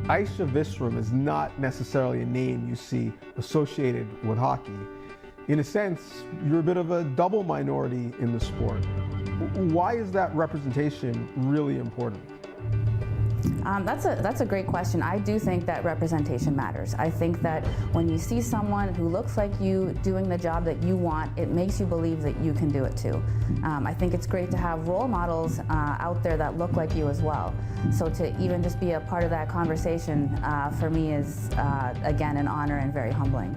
Aisha Visram is not necessarily a name you see associated with hockey. In a sense, you're a bit of a double minority in the sport. Why is that representation really important? That's a great question. I do think that representation matters. I think that when you see someone who looks like you doing the job that you want, it makes you believe that you can do it too. I think it's great to have role models out there that look like you as well. So to even just be a part of that conversation for me is, again, an honor and very humbling.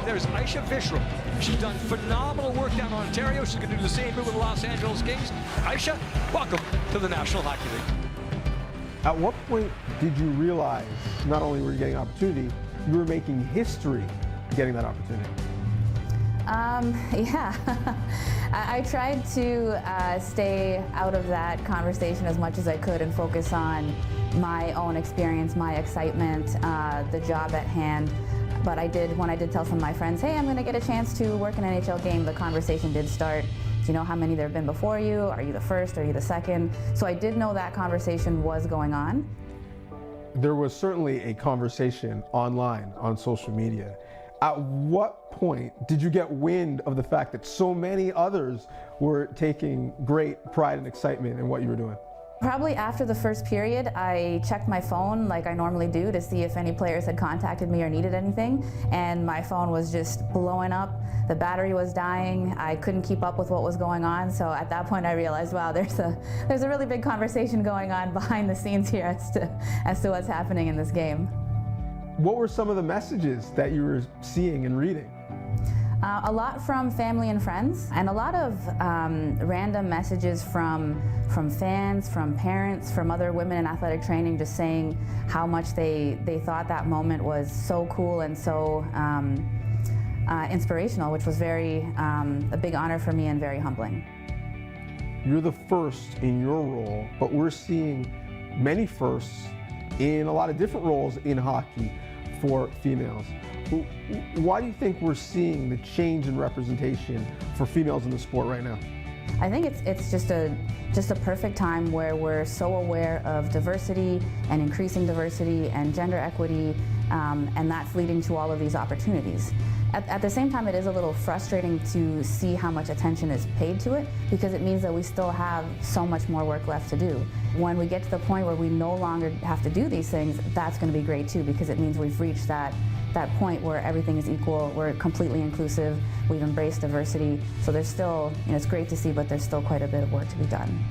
There's Aisha Visram. She's done phenomenal work down in Ontario. She's going to do the same move with the Los Angeles Kings. Aisha, welcome to the National Hockey League. At what point did you realize not only were you getting an opportunity, you were making history getting that opportunity? Yeah, I tried to stay out of that conversation as much as I could and focus on my own experience, my excitement, the job at hand. But when I did tell some of my friends, hey, I'm going to get a chance to work in an NHL game, the conversation did start. Do you know how many there have been before you? Are you the first? Are you the second? So I did know that conversation was going on. There was certainly a conversation online, on social media. At what point did you get wind of the fact that so many others were taking great pride and excitement in what you were doing? Probably after the first period, I checked my phone like I normally do to see if any players had contacted me or needed anything, and my phone was just blowing up. The battery was dying. I couldn't keep up with what was going on, so at that point I realized, wow, there's a really big conversation going on behind the scenes here as to what's happening in this game. What were some of the messages that you were seeing and reading? A lot from family and friends, and a lot of random messages from fans, from parents, from other women in athletic training, just saying how much they thought that moment was so cool and so inspirational, which was a big honor for me and very humbling. You're the first in your role, but we're seeing many firsts in a lot of different roles in hockey for females. Why do you think we're seeing the change in representation for females in the sport right now? I think it's just a perfect time where we're so aware of diversity and increasing diversity and gender equity, and that's leading to all of these opportunities. At the same time, it is a little frustrating to see how much attention is paid to it, because it means that we still have so much more work left to do. When we get to the point where we no longer have to do these things, that's going to be great too, because it means we've reached that point where everything is equal, we're completely inclusive, we've embraced diversity. So there's still, it's great to see, but there's still quite a bit of work to be done.